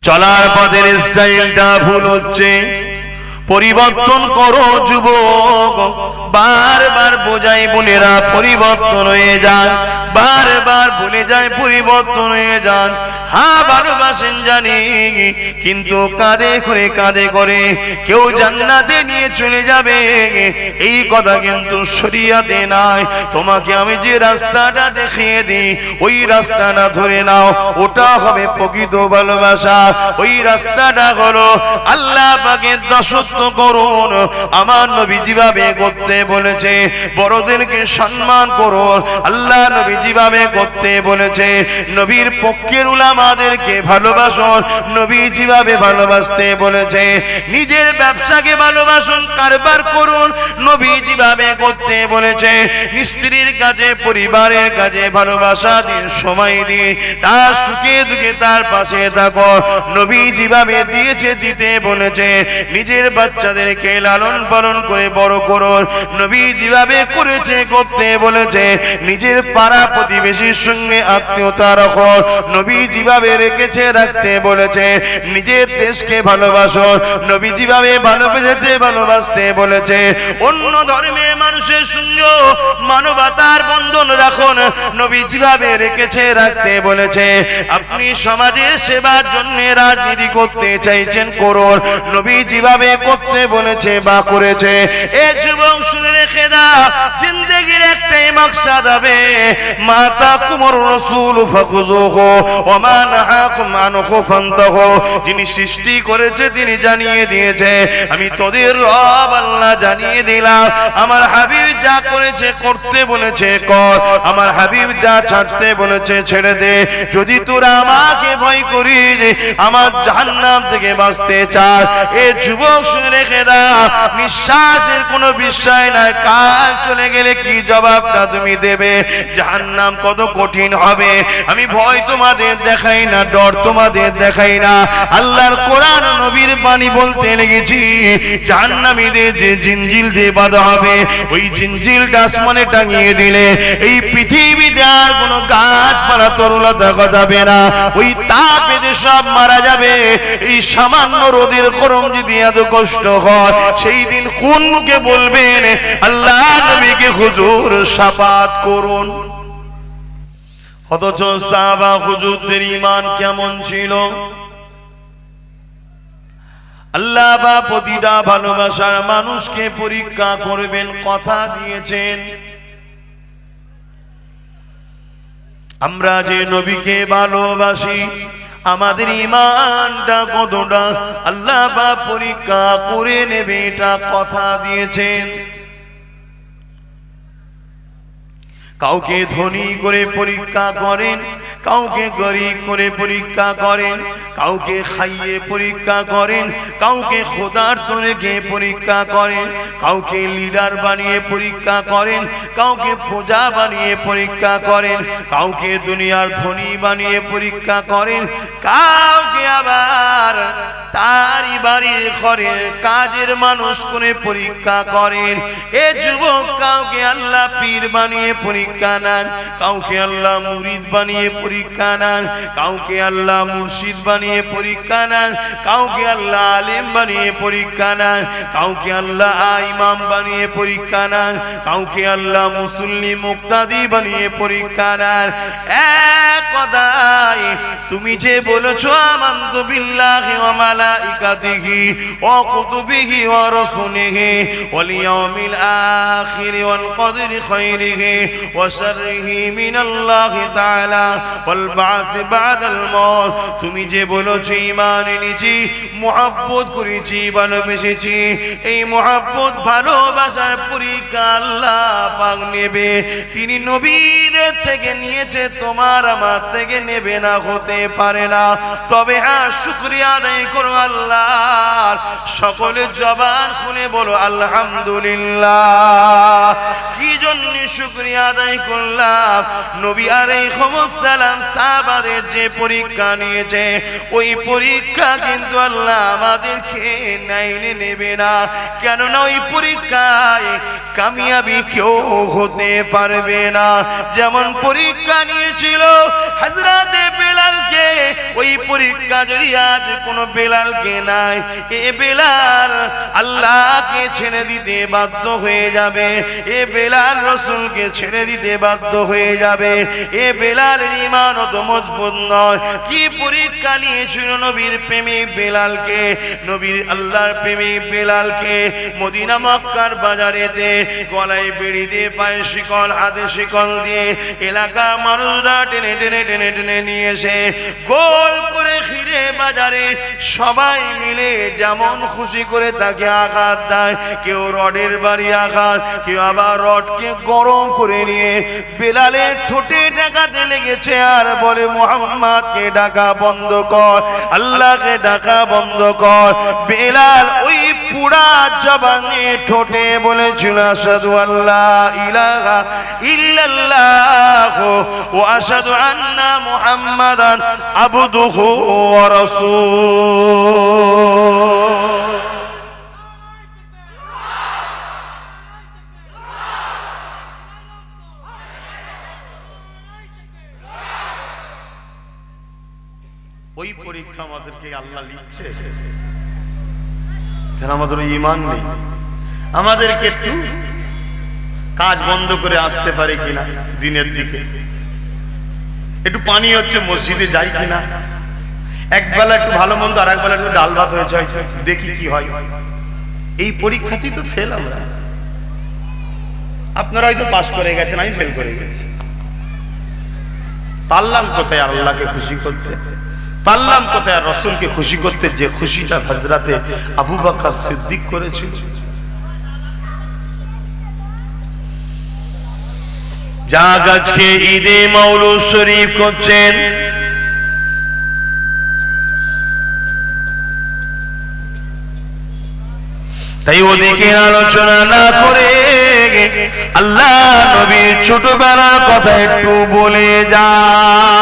চলার পথের স্টাইলটা ভুল হচ্ছে, পরিবর্তন করো যুবক। বারবার বোঝাই বোনেরা পরিবর্তন হয়ে যান, বারবার বলে যায় পরিবর্তন হয়ে যান। হ্যাঁ ভালোবাসেন জানি, কিন্তু কাঁধে করে কেউ জান্নাতে নিয়ে চলে যাবে এই কথা কিন্তু শরীয়তে নাই। তোমাকে আমি যে রাস্তাটা দেখিয়ে দিই ওই রাস্তাটা ধরে নাও, ওটা হবে প্রকৃত ভালোবাসা। ওই রাস্তাটা হলো আল্লাহ পাকের দাসত্ব করুন। আমার নবী যেভাবে করতে বলেছে, বড়দেরকে সম্মান করুন, আল্লাহ নবী যেভাবে করতে বলেছে। নবীর পক্ষের উলামাদেরকে ভালোবাসুন, নবী যেভাবে ভালোবাসতে বলেছে। নিজের ব্যবসাকে ভালোবাসুন, কারবার করুন, নবী যেভাবে করতে বলেছে। স্ত্রীর কাছে, পরিবারের কাছে ভালোবাসা দিন, সময় দিন, তার সুখে দুঃখে তার পাশে থাকো, নবী যেভাবে দিয়েছে দিতে বলেছে। নিজের বাচ্চাদেরকে লালন পালন করে বড় করুন, নবী যেভাবে করেছে করতে বলেছে। নিজের পাড়া প্রতিবেশীর সঙ্গে আত্মীয়তা রাখো, নবী যেভাবে রেখেছে রাখতে বলেছে। নিজের দেশকে ভালোবাসো, নবী যেভাবে ভালোবেসেছে ভালোবাসতে বলেছে। অন্য ধর্মের মানুষের সঙ্গে মানবতার বন্ধন রাখুন, নবী যেভাবে রেখেছে রাখতে বলেছে। আপনি সমাজের সেবার জন্য রাজনীতি করতে চাইছেন করুন, নবী যেভাবে করতে বলেছে বা করেছে। এই যুবক শুনে রেখে দাও, জিন্দেগির একটাই মাকসাদ হবে, মাতা কুমর রাসূল ফাখুযুহু ওয়া মা নাহাকুম আনহু ফান্তাহু। যিনি সৃষ্টি করেছে তিনি জানিয়ে দিয়েছে, আমি তোদের রব আল্লাহ জানিয়ে দিলাম। আমার হাবিব যা করেছে করতে বলেছে কর, আমার হাবিব যা ছাড়তে বলেছে ছেড়ে দে। যদি তোরা আমাকে ভয় করিস, আমার জাহান্নাম থেকে বাঁচতে চাস, এ যুবক শুনে রেখে দাও, নিঃশ্বাসের কোনো বিষয় নাই, কাল চলে গেলে কি জবাবটা তুমি দেবে, জাহান্নাম কত কঠিন হবে। আমি ভয় তোমাদের দেখাই না, ডর তোমাদের দেখাই না, আল্লাহর কোরআন নবীর বাণী বলতে লেগেছি। জাহান্নামীদের যে জিনজিল দিয়ে বাঁধা হবে, ওই জিনজিলটা আসমানে টাঙিয়ে দিলে এই পৃথিবীতে আর কোনো গাছপালা তরুলতা গজাবে না, ওই তাপেতে সব মারা যাবে। এই সামান্য রোদের গরম যদি এত কষ্ট হয়, সেই দিন কোন মুখে বলবেন আল্লাহ নবীকে হুজুর শাফাত করুন। অথচ সাহাবা হুজুরদের ঈমান কেমন ছিল? আল্লাহ বা প্রতিটা ভালোবাসার মানুষকে পরীক্ষা করবেন কথা দিয়েছেন। আমরা যে নবীকে ভালোবাসি, আমাদের ঈমানটা কতটা আল্লাহ বা পরীক্ষা করে নেবে, এটা কথা দিয়েছেন। কাউকে ধনী করে পরীক্ষা করেন, কাউকে গরিব করে পরীক্ষা করেন, কাউকে খাইয়ে পরীক্ষা করেন, কাউকে ক্ষুধার্ত রেখে পরীক্ষা করেন, কাউকে লিডার বানিয়ে পরীক্ষা করেন, কাউকে প্রজা বানিয়ে পরীক্ষা করেন, কাউকে দুনিয়ার ধনী বানিয়ে পরীক্ষা করেন, কাউকে আবার তারই বাড়ির ঘরের কাজের মানুষ করে পরীক্ষা করেন। এ যুবক, কাউকে আল্লাহ পীর বানিয়ে পরীক্ষা নেন, কাউকে আল্লাহ মুরিদ বানিয়ে পরীক্ষা নেন, কাউকে আল্লাহ মুর্শিদ বানিয়ে পরীক্ষা নেন, কাউকে আল্লাহ আলেম বানিয়ে পরীক্ষা নেন, কাউকে আল্লাহ ইমাম বানিয়ে পরীক্ষা নেন, কাউকে আল্লাহ মুসল্লি মুক্তাদি বানিয়ে পরীক্ষা নেন। এক কথায় তুমি যে বলেছো আমানতু বিল্লাহি ওয়া মালাইকাতিহি ওয়া কুতুবিহি ওয়া রাসূলিহি ওয়াল ইয়াউমিল আখির ওয়াল কদরি খাইরিহি ওয়া শাররিহি মিনাল্লাহি তাআলা ওয়াল বা'স বা'দাল মাউত। তুমি যে বলেছো ঈমান এনেছি, মুহাব্বত করেছি, ভালোবেসেছি, এই মুহাব্বত ভালোবাসার পরীক্ষা আল্লাহ পাক নেবে। তিনি নবীদের থেকে নিয়েছে, তোমার আমার থেকে নেবে না, হতে পারে না। তবে হ্যাঁ, শুকরিয়া আদায় করো আল্লাহ, আকবার। সকলে জবান খুলে বলো আলহামদুলিল্লাহ। কি জন্য শুকরিয়া আদায় করলাম? নবী আলাইহিস সালাম সাহাবাদের যে পরীক্ষা নিয়েছে, ওই পরীক্ষা কিন্তু আল্লাহ আমাদেরকে নাইলে নেবে না। কেননা ওই পরীক্ষায় কামিয়াবি কেউ হতে পারবে না। যেমন পরীক্ষা নিয়েছিল হযরতে বেলালকে, ওই পরীক্ষা যদি আজ কোনো বেলালকে নাই, এ বেলাল আল্লাহকে ছেড়ে দিতে বাধ্য হয়ে যাবে, এ বেলাল রাসূলকে ছেড়ে দিতে বাধ্য হয়ে যাবে, এ বেলালের ঈমান অত মজবুত নয়। কি পরীক্ষা নিয়েছিল নবীর প্রেমিক বেলালকে, নবীর আল্লাহর প্রেমিক বেলালকে মদিনা মক্কার বাজারেতে গলায় বেড়ি দিয়ে, পায়ে শিকল, হাতে শিকল দিয়ে এলাকা মানুষরা টেনে টেনে টেনে টেনে নিয়ে এসে গোল করে ঘিরে বাজারে সবাই মিলে যেমন খুশি করে তাকে আঘাত দেয়। কেউ রডের বাড়ি আঘাত, কেউ আবার রডকে গরম করে নিয়ে বেলালের ঠোঁটে ডাকাতে লেগেছে আর বলে মুহাম্মদকে ডাকা বন্ধ কর, আল্লাহকে ডাকা বন্ধ কর। বেলাল ওই পুরা জবানে ঠোঁটে বলেছিল আশহাদু আল্লা ইলাহা ইল্লাল্লাহ ওয়া আশহাদু আন্না মুহাম্মাদান আবদুহু ওয়া রাসূলুহু। ওই পরীক্ষা আমাদেরকে আল্লাহ লিখছে, কেন আমাদের ঈমান নেই। আমাদেরকে একটু কাজ বন্ধ করে আসতে পারে কিনা, দিনের দিকে একটু পানি হচ্ছে মসজিদে যাই কিনা, একবেলা একটু ভালো মন্দ আর একবেলা একটু ডাল ভাত হয়েছে, দেখি কি হয়। এই পরীক্ষাতেই তো ফেল আমরা। আপনারা হয়তো পাস করে গেছেন, আমি ফেল করে গেছি। পারলাম কোথায় আল্লাহকে খুশি করতে, পারলাম কোথায় রাসূলকে খুশি করতে, যে খুশিটা হযরতে আবু বকর সিদ্দিক করেছিল। যা আজকে ঈদে মাউলুদ শরীফ করছেন, তাই ওদিকে আলোচনা না করে আল্লাহ নবীর ছোটবেলার কথা একটু বলে যায়।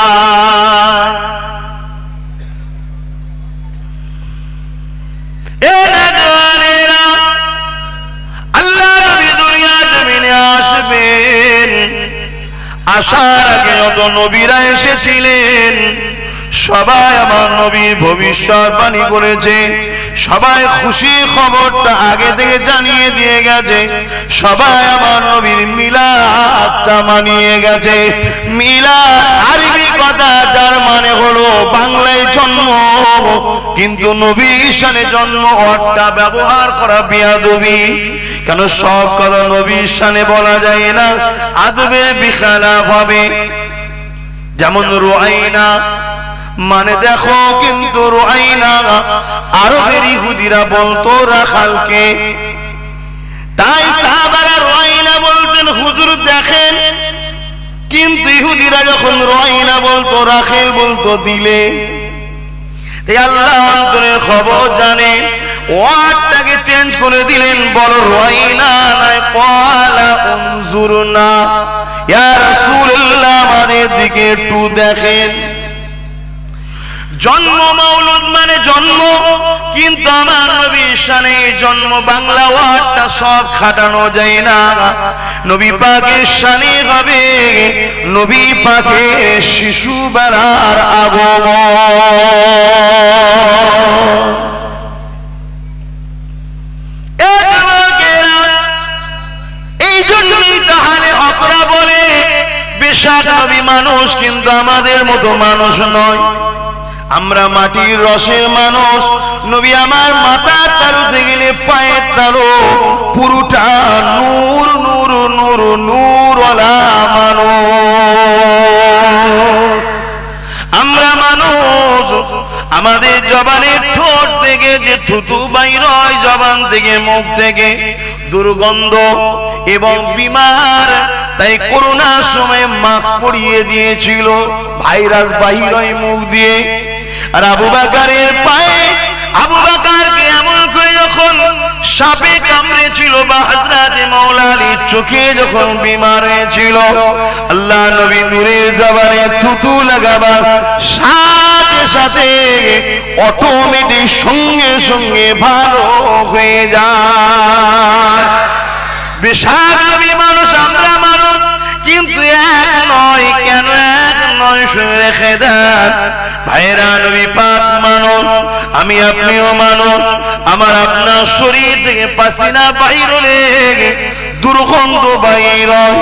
আল্লাহ নবী দুনিয়া জমিনে আসবেন, আসার আগে যত নবীরা এসেছিলেন সবাই আমার নবী ভবিষ্যৎবাণী করেছে, সবাই খুশি খবরটা আগে থেকে জানিয়ে দিয়ে গেছে, সবাই আমার নবীর মিলাদটা মানিয়ে গেছে। মিলাদ আরবি কথা, যার মানে হলো বাংলায় জন্ম, কিন্তু নবীর শানে জন্ম অর্থটা ব্যবহার করা বেয়াদবি। কেন সব কথা নবীর শানে বলা যায় না, আদবের বিখালাফ হবে। যেমন রুআইনা মানে দেখো, কিন্তু রুআইনা আরবের ইহুদিরা বলতো রাখালকে, তাই সাহাবারা রুআইনা বলতেন হুজুর দেখেন, কিন্তু ইহুদিরা যখন রুআইনা বলতো রাখাল বলতো দিলে। তাই আল্লাহ অন্তরের খবর জানে, ওয়ার্ডটাকে চেঞ্জ করে দিলেন, বড় রুআইনা নয়, ক্বালা উনজুরনা ইয়া রাসূলুল্লাহ আমাদের দিকে একটু দেখেন। জন্ম মাউলুদ মানে জন্ম, কিন্তু আমার নবীর শানে জন্ম বাংলা ওয়ার্ডটা সব খাটানো যায় না। নবী পাকের শানে হবে নবী পাকের শিশু বেলার আগমন। এই জন্যই তাহলে হকরা বলে বেশাক নবী মানুষ, কিন্তু আমাদের মতো মানুষ নয়, আমরা মাটির রসের মানুষ। নবী আমার মাথার তালু থেকে পায়ের তালু পুরোটা নূর নূর নূর নূরওয়ালা মানুষ। আমরা মানুষ, আমাদের জবানের ঠোঁট থেকে যে থুতু বাইর হয়, জবান থেকে মুখ থেকে দুর্গন্ধ এবং বিমার, তাই করোনার সময় মাস্ক পরিয়ে দিয়েছিল, ভাইরাস বাহির হয় মুখ দিয়ে। আর আবু বকরের পায়ে, আবু বকর যখন সাপে কামড়েছিল বা হযরত মাওলা আলীর চোখে যখন বিমার হয়েছিল, আল্লাহ নবী নূরের জবানে থুতু লাগাবার সাথে সাথে অটোমেটিক সঙ্গে সঙ্গে ভালো হয়ে যায়। বিশাল নবী মানুষ, আমরা মানুষ, কিন্তু এক নয়। কেন এক নয় শুনে রেখে দেন ভাইরা, নবী পাক মানুষ, আমি আপনিও মানুষ। আমার আপনার শরীর থেকে পাসিনা বাইর হলে দুর্গন্ধ বাইর হয়।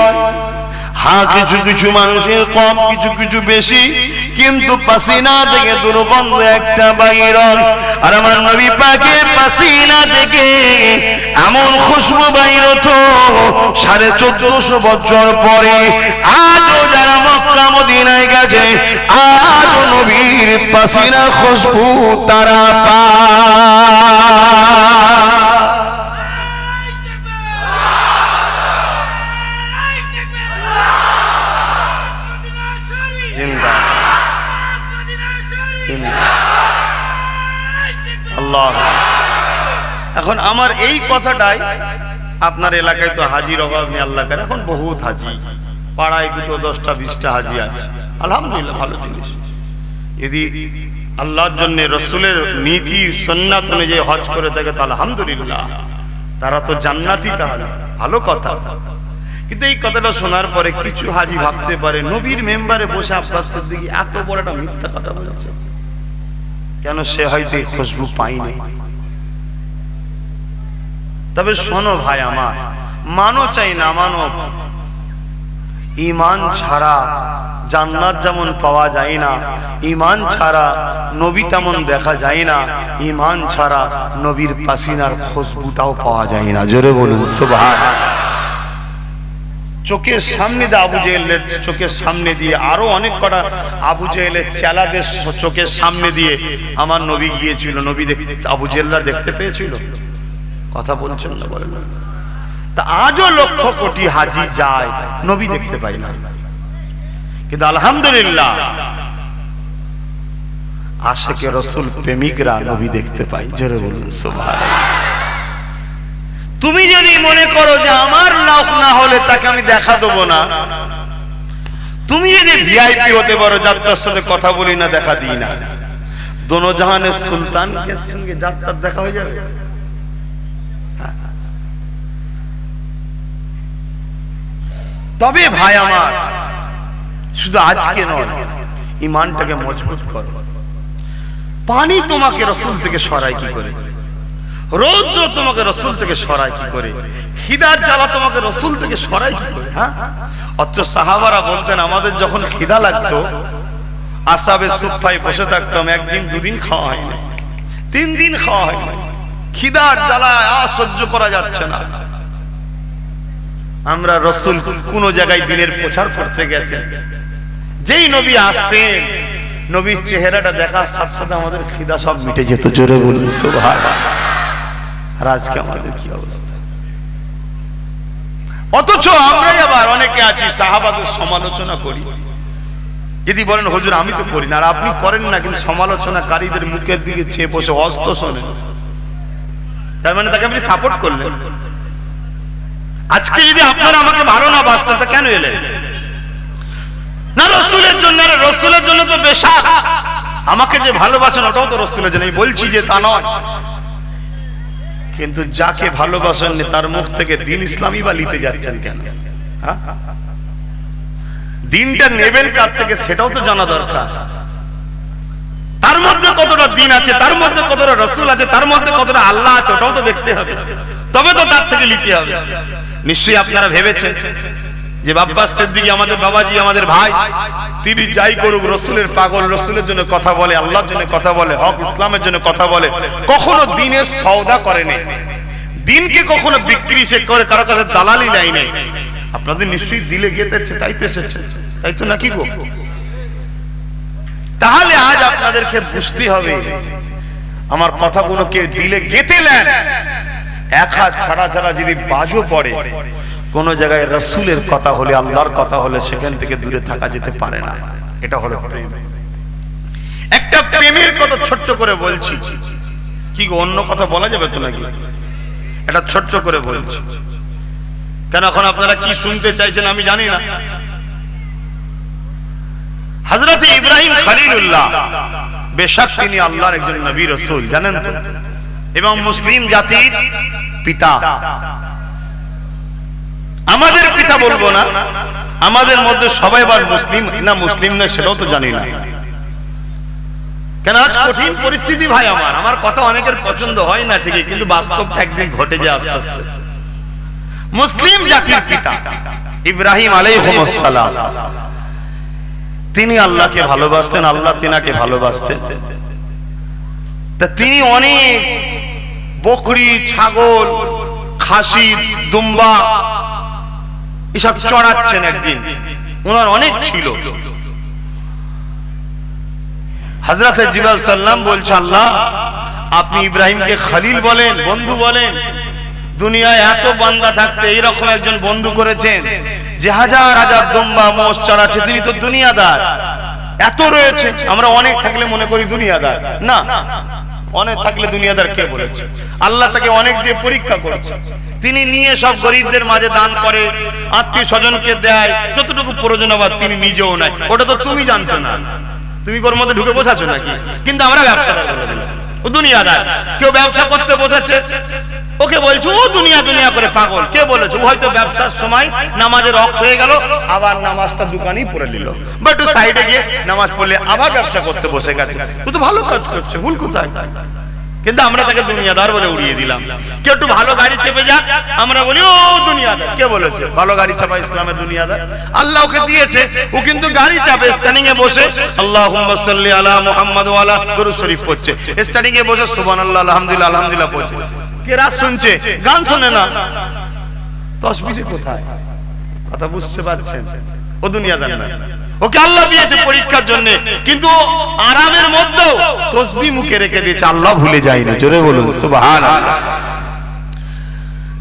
হ্যাঁ, কিছু কিছু মানুষের কম, কিছু কিছু বেশি, কিন্তু পাসিনা থেকে দুর্গন্ধ একটা বাইর হয়। আর আমার নবী পাকের পাসিনা থেকে এমন খুশবু বাইর হতো 1450 বছর পরে। আজও যারা মক্কা মদিনায় গেছে, আজও নবীর পাসিনা খুশবু তারা পায়। আল্লাহ। এখন আমার এই কথাটাই, আপনার এলাকায় তো হাজির অভাব নেই, আল্লাহ করে এখন বহুত হাজি, পাড়ায় 2, 10টা 20টা হাজি আছে, আলহামদুলিল্লাহ, ভালো জিনিস। যদি আল্লাহর জন্য রসুলের নীতি সুন্নাত অনুযায়ী হজ করে থাকে তো আলহামদুলিল্লাহ, তারা তো জান্নাতি, তাহলে ভালো কথা। কিন্তু এই কথাটা শোনার পরে কিছু হাজি ভাবতে পারে নবীর মেম্বারে বসে আব্বাস সিদ্দিকী এত বড় একটা মিথ্যা কথা বলেছে, কেন সে হয়তো এই খুশবু পায়নি। তবে শোনো ভাই আমার, মানো চাই না মানো, ঈমান ছাড়া জান্নাত যেমন পাওয়া যায় না, ঈমান ছাড়া নবী তেমন দেখা যায় না, ঈমান ছাড়া নবীর পাসিনার খুশবুটাও পাওয়া যায় না। জোরে বলুন সুবহানাল্লাহ। চোখের সামনে দিয়ে আবু জেহেলের চোখের সামনে দিয়ে, আরো অনেক কটা আবু জেহেলের চেলাদের চোখের সামনে দিয়ে আমার নবী গিয়েছিল। নবী আবু জেহেলরা দেখতে পেয়েছিল? কথা বলছেন না, বলেন। তা আজও লক্ষ কোটি হাজি যায়, নবী দেখতে পাই না। কিন্তু আলহামদুলিল্লাহ আশিকে রাসূল প্রেমিকরা নবী দেখতে পায়। জোরে বলুন সুবহানাল্লাহ। তুমি যদি মনে করো যে আমার লাভ না হলে তাকে আমি দেখা দেবো না, তুমি যদি ভিআইপি হতে পারো, যাত্রার সাথে কথা বলি না, দেখা দিই না, দোনো জাহানের সুলতানকে সঙ্গে যাত্রার দেখা হয়ে যাবে। তবে ভাই আমার, শুধু আজকে নয়, ঈমানটাকে মজবুত করো। পানি তোমাকে রাসূল থেকে সরায় কি করে? রৌদ্র তোমাকে রাসূল থেকে সরায় কি করে? খিদার জ্বালা তোমাকে রাসূল থেকে সরায় কি করে? হ্যাঁ, অথচ সাহাবারা বলতেন আমাদের যখন খিদা লাগতো আসহাবে সুফফায় বসে থাকতাম, 1 দিন 2 দিন খাওয়া হয়নি, 3 দিন খাওয়া হয়নি, খিদার জ্বালা সহ্য করা যাচ্ছে না। আমরা রাসূল কোন জায়গায় দিনের প্রচার করতে গেছে, যেই নবী আসতেন নবীর চেহারাটা দেখার সাথে সাথে আমাদের খিদা সব মিটে যেত। জোরে বলুন সুবহানাল্লাহ। আর আজকে আমাদের কি অবস্থা? অথচ আমরাই আবার অনেকে আছি সাহাবাদের সমালোচনা করি। যদি বলেন হুজুর আমি তো করি না, আর আপনি করেন না, কিন্তু সমালোচনাকারীদের মুখের দিকে চেয়ে বসে হস্ত শোনেন, তার মানে তাকে আপনি সাপোর্ট করলেন। আজকে যদি আপনারা আমাকে ভালো না বাসতেন তা কেন এলেন? না রাসূলের জন্য, না রাসূলের জন্য তো বেশাক আমাকে যে ভালোবাসেন ওটাও তো রাসূলের জন্য, আমি বলছি যে তা নয়, কিন্তু যাকে ভালোবাসেন তার মুখ থেকে দ্বীন ইসলামই বা নিতে যাচ্ছেন কেন? হ্যাঁ, দ্বীনটা নেবেন কার থেকে সেটাও তো জানা দরকার। তার মধ্যে কতটা দ্বীন আছে, তার মধ্যে কতটা রাসূল আছে, তার মধ্যে কতটা আল্লাহ আছে, ওটাও তো দেখতে হবে, তবে তো তার থেকে নিতে হবে। নিশ্চয়ই আপনারা ভেবেছেন যে আব্বাস সিদ্দিকী আমাদের বাবাজি, আমাদের ভাই, তিনি যাই করুক রাসূলের পাগল, রাসূলের জন্য কথা বলে, আল্লাহর জন্য কথা বলে, হক ইসলামের জন্য কথা বলে, কখনো দ্বীনের সওদা করেনি, দ্বীনকে কখনো বিক্রি সে করে কারো কাছে দালালি নেয় নাই। আপনাদের নিশ্চয়ই দিলে গেতেছে, তাই তো এসেছে, তাই তো নাকি গো? তাহলে আজ আপনাদেরকে বুঝতে হবে আমার কথাগুলোকে দিলে গেতে নেন। এক হাত ছাড়া ছাড়া যদি বাজও পড়ে, কোন জায়গায় রাসূলের কথা হলে, আল্লাহর কথা হলে সেখান থেকে দূরে থাকা যেতে পারে না। এটা হলো প্রেম। একটা প্রেমের কথা ছোট্ট করে বলছি, কি অন্য কথা বলা যাবে তো নাকি? এটা ছোট্ট করে বলছি, কেন এখন আপনারা কি শুনতে চাইছেন আমি জানি না। হযরত ইব্রাহিম খলিলুল্লাহ বেশক তিনি আল্লাহর একজন নবী রাসূল, জানেন তো, এবং মুসলিম জাতির পিতা। আমাদের পিতা বলবো না, আমাদের মধ্যে সবাই বার মুসলিম না মুসলিম না সেটাও তো জানি না। কেন আজ কঠিন পরিস্থিতি ভাই, আমার কথা অনেকের পছন্দ হয় না ঠিকই, কিন্তু বাস্তবটা একদিন ঘটে যায় আস্তে আস্তে। মুসলিম জাতির পিতা ইব্রাহিম আলাইহিস সালাম, তিনি আল্লাহকে ভালোবাসতেন, আল্লাহ তিনাকে ভালোবাসতেন। তা তিনি অনেক বকরি, ছাগল, খাসি, দুম্বা এসব চড়াচ্ছেন। একদিন ওনার অনেক ছিল। হযরত জিবরাইল সাল্লাম বলছে, আল্লাহ আপনি ইব্রাহিমকে খলিল বলেন, বন্ধু বলেন, দুনিয়ায় এত বান্দা থাকতে এইরকম একজন বন্ধু করেছেন যে হাজার হাজার দুম্বা মোষ চড়াচ্ছে, তিনি তো দুনিয়াদার। এত রয়েছে, আমরা অনেক থাকলে মনে করি দুনিয়াদার, না, অনেক থাকলে দুনিয়াদার কে বলেছে? আল্লাহ তাকে অনেক দিয়ে পরীক্ষা করেছে। তিনি নিয়ে সব গরিবদের মাঝে দান করে, আত্মীয় স্বজনকে দেয়, যতটুকু প্রয়োজন আবার তিনি নিজেও নেয়। ওটা তো তুমি জানছো না, তুমি ওর মধ্যে ঢুকে বসাছো নাকি? কিন্তু আমরা ব্যবসাদার বলে দিলাম, ও দুনিয়াদার। কেউ ব্যবসা করতে বসেছে, ওকে বলছো ও দুনিয়া দুনিয়া করে পাগল। কে বলেছে? ও হয়তো ব্যবসার সময় নামাজের ওয়াক্ত হয়ে গেল, আবার নামাজটা দোকানেই পড়ে নিল, বা একটু সাইডে গিয়ে নামাজ পড়লে আবার ব্যবসা করতে বসে গেছে। ও তো ভালো কাজ করছে, ভুল কোথায়? কিন্তু আমরা তাকে দুনিয়াদার বলে উড়িয়ে দিলাম। কেউ একটু ভালো গাড়ি চেপে যাক, আমরা বলি ও দুনিয়াদার। কে বলেছে ভালো গাড়ি চাপা ইসলামে দুনিয়াদার? আল্লাহ ওকে দিয়েছে, ও কিন্তু গাড়ি চাপে স্ট্যান্ডিং এ বসে আল্লাহুম্মা সাল্লি আলা মুহাম্মাদ ওয়া আলা দরুদ শরীফ পড়ছে, স্ট্যান্ডিং এ বসে সুবহানাল্লাহ আলহামদুলিল্লাহ আলহামদুলিল্লাহ পড়ছে। কেরাত শুনছে, গান শোনে না। তাসবিহ কোথায়? কথা বুঝতে পারছেন? ও দুনিয়াদার না, ওকে আল্লাহ দিয়েছে পরীক্ষার জন্য, কিন্তু আরামের মধ্যেও তাসবিহ মুখে রেখে দিয়েছে, আল্লাহ ভুলে যায়নি। জোরে বলুন সুবহানাল্লাহ।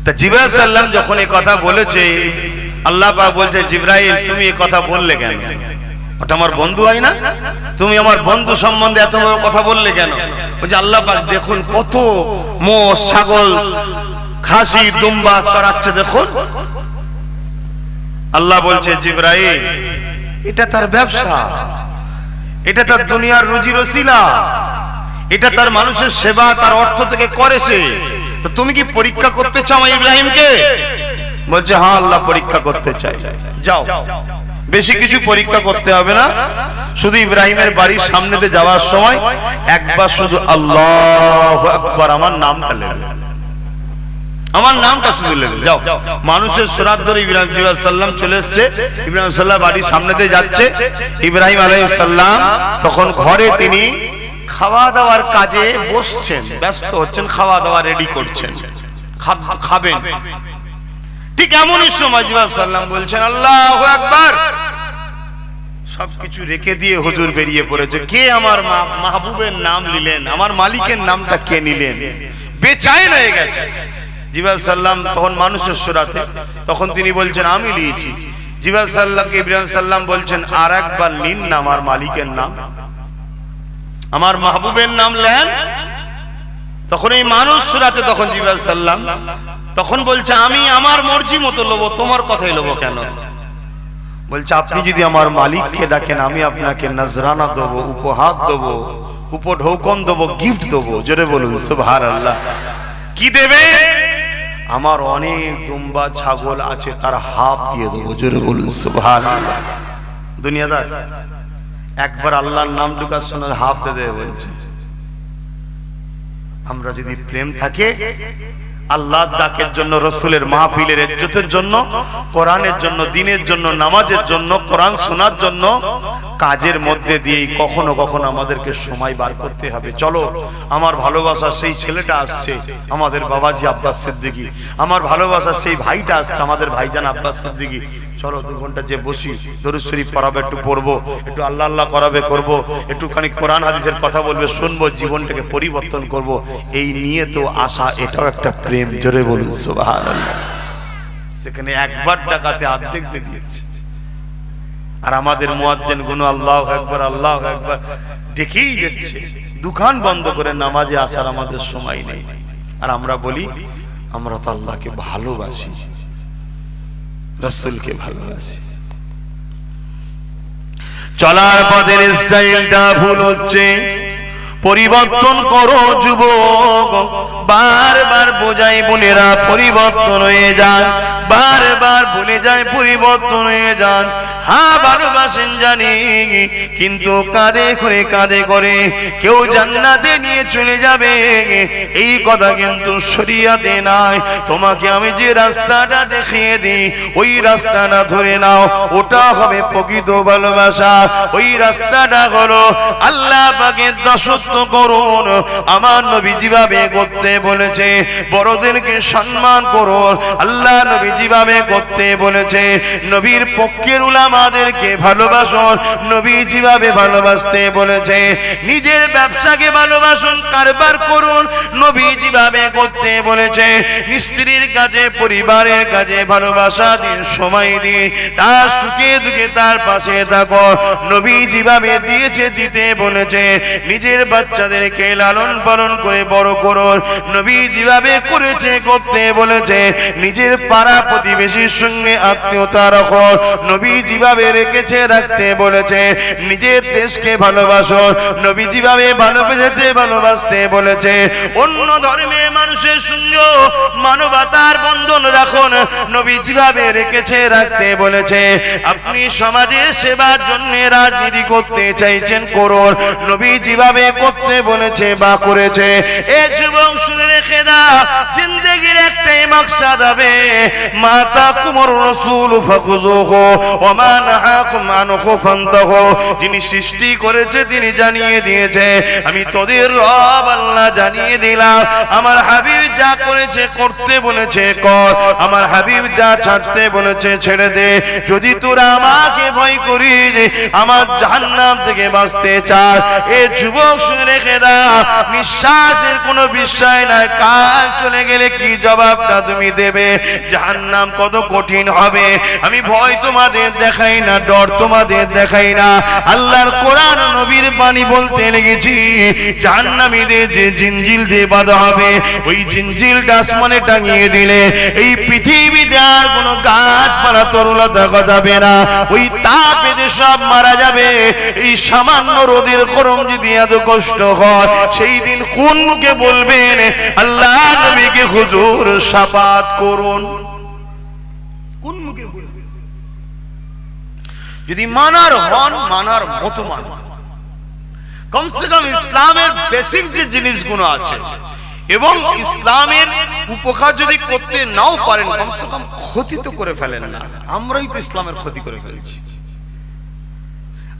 তা জিবরাইল সাল্লাম যখন এই কথা বলেছে, আল্লাহ পাক বলছে, জিবরাইল তুমি এই কথা বললে কেন? ওটা আমার বন্ধু হয় না? তুমি আমার বন্ধু সম্বন্ধে এত বড় কথা বললে কেন? বলছে আল্লাহ পাক দেখুন কত মোষ, ছাগল, খাসি, দুম্বা চড়াচ্ছে দেখুন। আল্লাহ বলছে, জিবরাইল এটা তার ব্যবসা, এটা তার দুনিয়ার রুজি রসিলা, এটা তার মানুষের সেবা তার অর্থ থেকে করেছে। তো তুমি কি পরীক্ষা করতে চাও ইব্রাহিমকে? বলছে হ্যাঁ আল্লাহ পরীক্ষা করতে চাই। যাও, বেশি কিছু পরীক্ষা করতে হবে না, শুধু ইব্রাহিমের বাড়ির সামনে দিয়ে যাওয়ার সময় একবার শুধু আল্লাহু আকবার আমার নামটা লেখো, আমার নামটা শুধু লেখো। যাও, মানুষের সুরাত ধরে ইব্রাহিম সাল্লাম চলে এসেছে, ইব্রাহিম সাল্লাম বাড়ির সামনে দিয়ে যাচ্ছে। ইব্রাহিম আলাইহিস সালাম তখন ঘরে তিনি খাওয়া দাওয়ার কাজে বসছেন, ব্যস্ত হচ্ছেন, খাওয়া দাওয়া রেডি করছেন, খাবেন। ঠিক এমনই সময় জিবরাইল সাল্লাম বলছেন আল্লাহু আকবার। সবকিছু রেখে দিয়ে হুজুর বেরিয়ে পড়েছে। কে আমার মাহবুবের নাম নিলেন, আমার মালিকের নামটা কে নিলেন? বেচাইন হয়ে গেছে। জিবরাইল সাল্লাম তখন মানুষের সুরাতে, তখন তিনি বলছেন আমি নিয়েছি। জিবরাইল সাল্লামকে ইব্রাহিম সাল্লাম বলছেন আর একবার নিন না আমার মালিকের নাম, আমার মাহবুবের নাম নেন। তখন এই মানুষ সুরাতে তখন জিবরাইল সাল্লাম তখন বলছে আমি আমার মর্জি মতো লবো, তোমার কথাই লবো কেন? বলছে আপনি যদি আমার মালিককে ডাকেন আমি আপনাকে নজরানা দেবো, উপহার দেবো, উপঢৌকন দেবো, গিফট দেবো। জোরে বলুন সুবহানাল্লাহ। কি দেবে? আমার অনেক দুম্বা ছাগল আছে, তার হাফ দিয়ে দেবো। জোরে বলুন সুবহানাল্লাহ। দুনিয়াদার একবার আল্লাহর নাম ঢুকার শোনা হাফ দিয়ে দেবে বলছে। আমরা যদি প্রেম থাকে আল্লাহর ডাকের জন্য, রসুলের মাহফিলের ইজ্জতের জন্য, কোরআনের জন্য, দ্বীনের জন্য, নামাজের জন্য, কোরআন শোনার জন্য, কাজের মধ্যে দিয়ে কখনো কখনো আমাদেরকে সময় বার করতে হবে। চলো, আমার ভালোবাসার সেই ছেলেটা আসছে, আমাদের বাবাজি আব্বাস সিদ্দিকী, আমার ভালোবাসার সেই ভাইটা আসছে, আমাদের ভাইজান আব্বাস সিদ্দিকী। চলো 2 ঘন্টা যে বসি, দরুদ শরীফ পড়াবে, একটু পড়বো, একটু আল্লাহ আল্লাহ করাবে, করবো, একটুখানি কোরআন হাদিসের কথা বলবে, শুনবো, জীবনটাকে পরিবর্তন করব। এই নিয়ে তো আশা, এটাও একটা প্রেম। জোরে বলুন সুবহানাল্লাহ। সেখানে একবার টাকাতে অর্ধেক দিয়ে দিয়েছে। আর আমাদের মুয়াজ্জিন গুলো আল্লাহু আকবার আল্লাহু আকবার ডেকেই যাচ্ছে, দোকান বন্ধ করে নামাজে আসার আমাদের সময় নেই। আর আমরা বলি আমরা তো আল্লাহকে ভালোবাসি, রাসূলকে ভালোবাসি। চলার পথের স্টাইলটা ভুল হচ্ছে, পরিবর্তন করো যুবক। বারবার বোঝাই বোনেরা পরিবর্তন হয়ে যান, বারবার বলে যায় পরিবর্তন হয়ে যান। হ্যাঁ ভালোবাসেন জানি, কিন্তু কাঁধে করে কেউ জান্নাতে নিয়ে চলে যাবে এই কথা কিন্তু শরীয়তে নাই। তোমাকে আমি যে রাস্তাটা দেখিয়ে দিই ওই রাস্তাটা ধরে নাও, ওটা হবে প্রকৃত ভালোবাসা। ওই রাস্তাটা হলো আল্লাহ পাকের দাসত্ব করুন। আমার নবী যেভাবে করতে বলেছে, বড়দেরকে সম্মান করুন, আল্লাহ নবী যেভাবে করতে বলেছে। নবীর পক্ষের উলামাদেরকে ভালোবাসুন, নবী যেভাবে ভালোবাসতে বলেছে। নিজের ব্যবসাকে ভালোবাসুন, কারবার করুন, নবী যেভাবে করতে বলেছে। স্ত্রীর কাছে, পরিবারের কাছে ভালোবাসা দিন, সময় দিন, তার সুখে দুঃখে তার পাশে থাকো, নবী যেভাবে দিয়েছে দিতে বলেছে। নিজের বাচ্চাদেরকে লালন পালন করে বড় করুন, নবী যেভাবে করেছে করতে বলেছে। নিজের পাড়া প্রতিবেশীর সঙ্গে আত্মীয়তা রাখো, নবী যেভাবে রেখেছে রাখতে বলেছে। নিজের দেশকে ভালোবাসো, নবী যেভাবে ভালোবেসেছে ভালোবাসতে বলেছে। অন্য ধর্মের মানুষের সঙ্গে মানবতার বন্ধন রাখুন, নবী যেভাবে রেখেছে রাখতে বলেছে। আপনি সমাজের সেবার জন্য রাজনীতি করতে চাইছেন করুন, নবী যেভাবে করতে বলেছে বা করেছে। এই যুবক শুনে রেখে দাও, জিন্দেগির একটাই মাকসাদ হবে, মাতা কুমর রাসূল ফাখুযুহু ওয়া মা নাহাকুম আনহু ফান্তাহু। যিনি সৃষ্টি করেছে তিনি জানিয়ে দিয়েছে, আমি তোদের রব আল্লাহ জানিয়ে দিলাম। আমার হাবিব যা করেছে করতে বলেছে কর, আমার হাবিব যা ছাড়তে বলেছে ছেড়ে দে। যদি তোরা আমাকে ভয় করিস, আমার জাহান্নাম থেকে বাঁচতে চাস, এ যুবক শুনে রেখে দাও, নিঃশ্বাসের কোনো বিষয় নাই, কাল চলে গেলে কি জবাবটা তুমি দেবে, জাহান্নাম কত কঠিন হবে। আমি ভয় তোমাদের দেখাই না, ডর তোমাদের দেখাই না, আল্লাহর কোরআন নবীর বাণী বলতে লেগেছি। জাহান্নামীদের যে জিনজিল দিয়ে বাঁধা হবে, ওই জিনজিলটা আসমানে টাঙিয়ে দিলে এই পৃথিবীতে আর কোনো গাছপালা তরুলতা গজাবে না, ওই তাপে সব মারা যাবে। এই সামান্য রোদের গরম যদি এত কষ্ট হয়, সেই দিন কোন মুখে বলবেন আল্লাহ নবীকে হুজুর শাফাত করুন? কোন মুখে বলবেন? যদি মানার হন, মানার মতো মান, কমসে কম ইসলামের বেসিক যে জিনিসগুলো আছে এবং ইসলামের উপকার যদি করতে নাও পারেন, কমসে কম ক্ষতি তো করে ফেলেন না। আমরাই তো ইসলামের ক্ষতি করে ফেলছি,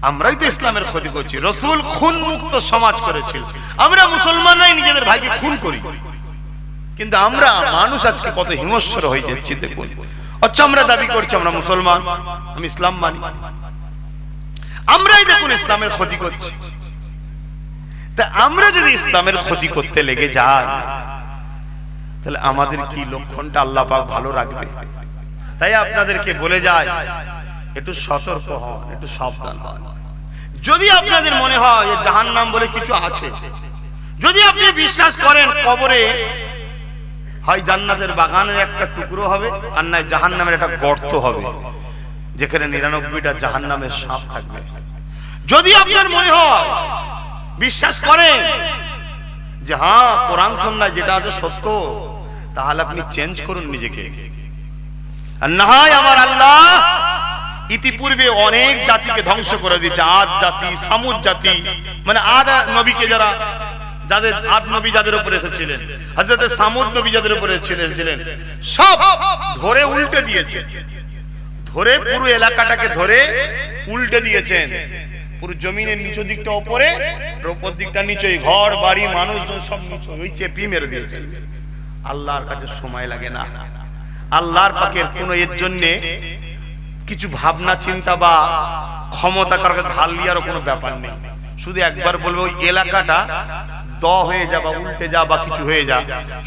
আমরাই তো ইসলামের ক্ষতি করছি। রাসূল খুন মুক্ত সমাজ করেছিল, আমরা মুসলমানরাই নিজেদের ভাইকে খুন করি। কিন্তু আমরা মানুষ আজকে কত হিংস্র হয়ে যাচ্ছি দেখুন। আচ্ছা আমরা দাবি করছি আমরা মুসলমান, আমি ইসলাম মানি, আমরাই দেখুন ইসলামের ক্ষতি করছি। তা আমরা যদি ইসলামের ক্ষতি করতে লেগে যাই, তাহলে আমাদের কি লক্ষণটা আল্লাহ পাক ভালো রাখবে? তাই আপনাদেরকে বলে যায়, একটু সতর্ক হন, একটু সাবধান হন। যদি আপনাদের মনে হয় যে জাহান্নাম বলে কিছু আছে, যদি আপনি বিশ্বাস করেন কবরে হয় জান্নাতের বাগানের একটা টুকরো হবে, আর নয় জাহান্নামের একটা গর্ত হবে যেখানে 99টা জাহান্নামের সাপ থাকবে, যদি আপনার মনে হয়, বিশ্বাস করেন যে হ্যাঁ কোরআন সুন্নাহ যেটা আছে সত্য, তাহলে আপনি চেঞ্জ করুন নিজেকে। আর না হয় আমার আল্লাহ ইতিপূর্বে অনেক জাতিকে ধ্বংস করে দিয়েছে। আদ জাতি, সামুদ জাতি, মানে আদ নবীকে যারা, যাদের আদ নবী যাদের উপরে এসেছিলেন, হযরত সামুদ নবী যাদের উপরে এসেছিলেন, সব ধরে উল্টে দিয়েছে, ধরে পুরো এলাকাটাকে ধরে উল্টে দিয়েছেন। পুরো জমিনের নিচু দিকটা উপরে, উপর দিকটা নিচে, ঘর বাড়ি মানুষজন সব নিচে, ওই চেপি মেরে দিয়েছে। আল্লাহর কাছে সময় লাগে না, আল্লাহর পাকের কোন এর জন্য কিছু ভাবনা চিন্তা বা ক্ষমতা কারকে ঢাল লিয়ারও কোনো ব্যাপার নেই। শুধু একবার বলবে ওই এলাকাটা দ হয়ে যা বা উল্টে যা বা কিছু হয়ে যা,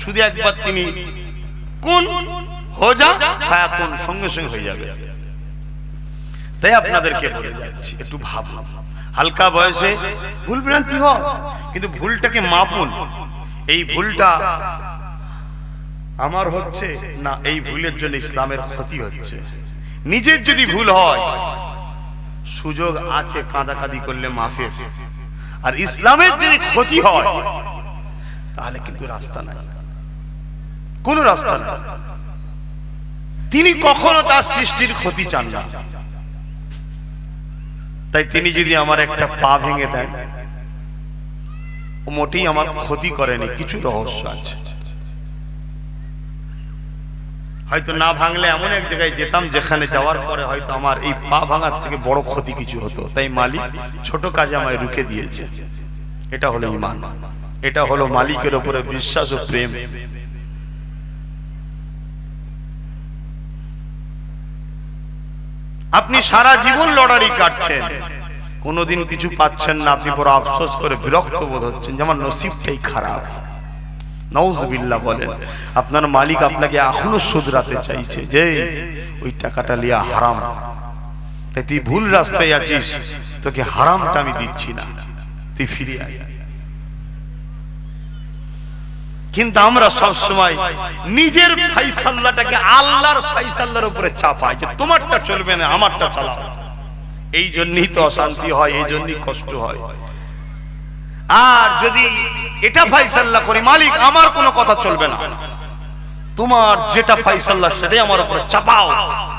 শুধু একবার তিনি কোন হো যা, হ্যাঁ কোন সঙ্গে সঙ্গে হয়ে যাবে। তাই আপনাদেরকে বলে যাচ্ছি একটু ভাবুন। হালকা বয়সে ভুল ভ্রান্তি হয়, কিন্তু ভুলটাকে মাপুন। এই ভুলটা আমার হচ্ছে না, এই ভুলের জন্য ইসলামের ক্ষতি হচ্ছে। নিজের যদি ভুল হয় সুযোগ আছে কাঁদাকাঁদি করলে মাফের, আর ইসলামের যদি ক্ষতি হয় তাহলে কিন্তু রাস্তা নাই, কোন রাস্তা নাই। তিনি কখনো তার সৃষ্টির ক্ষতি চান না। তাই তিনি যদি আমার একটা পা ভেঙে দেন, ও মোটেই আমার ক্ষতি করেনি, কিছু রহস্য আছে। হয়তো না ভাঙলে এমন এক জায়গায় যেতাম যেখানে যাওয়ার পরে হয়তো আমার এই পা ভাঙার থেকে বড় ক্ষতি কিছু হতো। তাই মালিক ছোট কাজে আমায় রুখে দিয়েছে। এটা হলো ঈমান, এটা হলো মালিকের উপরে বিশ্বাস ও প্রেম। আপনি সারা জীবন লড়াই কাটছেন, কোনোদিন কিছু পাচ্ছেন না, আপনি বড় আফসোস করে বিরক্ত বোধ হচ্ছেন যে আমার নসিবটাই খারাপ। নাউজুবিল্লাহ বলেন। আপনার মালিক আপনাকে এখনো শুধরাতে চাইছে যে ওই টাকাটা লিয়া হারাম, তাই তুই ভুল রাস্তায় আছিস, তোকে হারামটা আমি দিচ্ছি না, তুই ফিরে আয়। কিন্তু আমরা সব সময় নিজের ফাইসাল্লাটাকে আল্লাহর ফাইসাল্লার উপরে চাপাই যে তোমারটা চলবে না, আমারটা চালাও। এই জন্যই তো অশান্তি হয়, এই জন্যই কষ্ট হয়। আর যদি এটা ফাইসাল্লা করি মালিক আমার কোনো কথা চলবে না, তোমার যেটা ফাইসাল্লা সেটাই আমার উপরে চাপাও,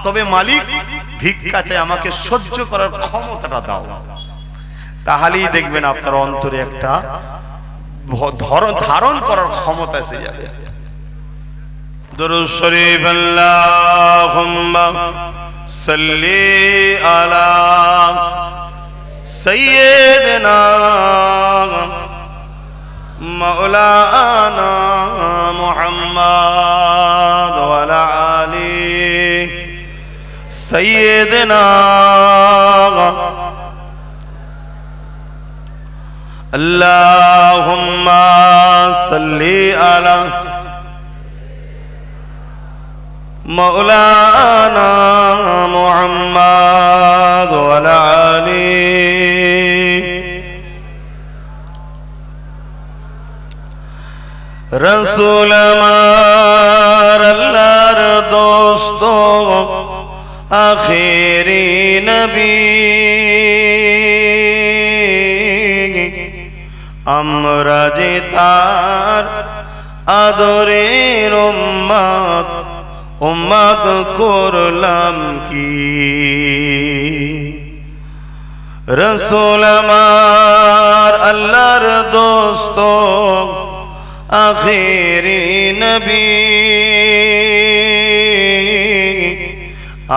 তবে মালিক ভিক্ষা চাই আমাকে সহ্য করার ক্ষমতাটা দাও, তাহলেই দেখবেন আপনার অন্তরে একটা ধারণ করার ক্ষমতা এসে যাবে। দুরূদ শরীফ আল্লাহুম্মা সাল্লি আলা সাইয়্যিদিনা মাওলানা মুহাম্মদ ওয়া আলা আলি সাইয়্যিদিনা আল্লাহুম্মা সাল্লি আলা মাওলানা মুহাম্মদ ওয়া আলা আলি রাসূল আমার আল্লাহর দোস্ত আখেরি নবী, আমরা যে তার আদরের উম্মত, উম্মত করলাম কি। রাসূল আমার আল্লাহর দোস্ত আখেরি নবী,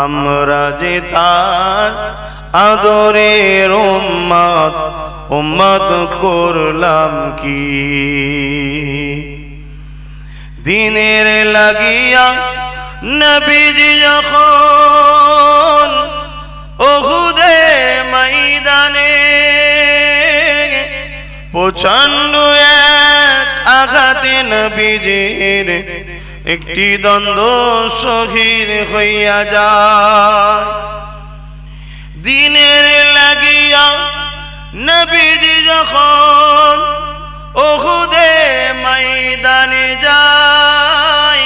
আমরা যে তার আদরের উম্মত, উম্মত করলাম কি। দিনের লাগিয়া নবীজি যখন উহুদের ময়দানে প্রচন্ড এক আঘাতে নবীজির একটি দ্বন্দ্ব শহীদ হইয়া যায়। দিনের লাগিয়া নবীজি যখন উহুদের ময়দানে যায়,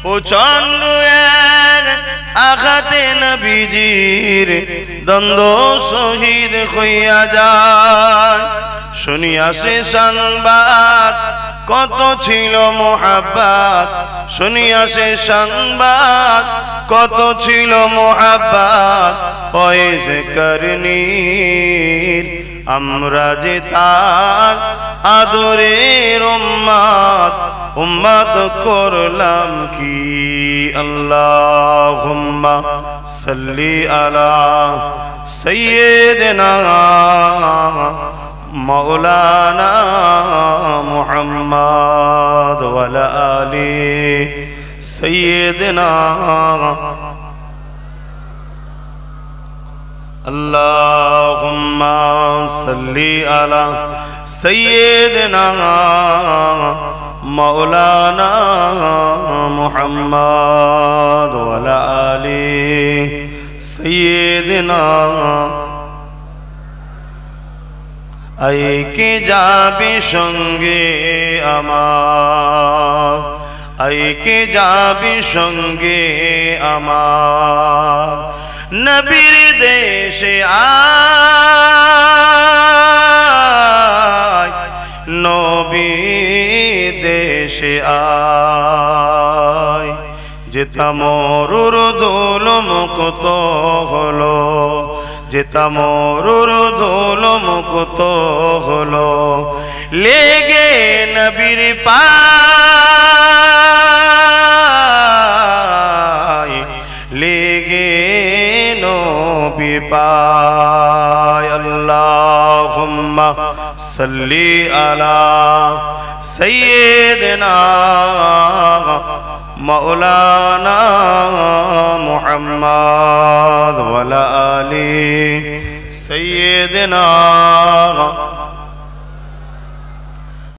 প্রচন্ড এক আঘাতে নবীজির দ্বন্দ্ব শহীদ হইয়া যায়। শুনিয়া সে সংবাদ কত ছিল মুহাব্বত, শুনিয়া সে সংবাদ কত ছিল মুহাব্বত, ওয়েসে করনীর আমরা যে তার আদরের উম্মত, উম্মত করলাম কি। আল্লাহুম্মা সাল্লি আলা সাইয়্যিদিনা মাওলানা মুহাম্মদ ওয়া আলা আলি সাইয়্যিদিনা। আল্লাহুম্মা সাল্লি আলা সাইয়্যিদিনা মাওলানা মুহাম্মদ ওয়া আলা আলি সাইয়্যিদিনা। আইকে যাবে সঙ্গে আমার, আইকে যাবে সঙ্গে আমার, নবীর দেশে আয়, নবীর দেশে আয়। যেতা মরুর দোল মুক্ত হলো, যেতা মরুর দোল মুক্ত হলো, লেগে নবীর পায়, লেগে নবী পায়। আল্লাহুম্মা সাল্লি আলা সাইয়্যিদিনা মাওলানা মুহাম্মদ ওয়া আলা আলি সাইয়্যিদিনা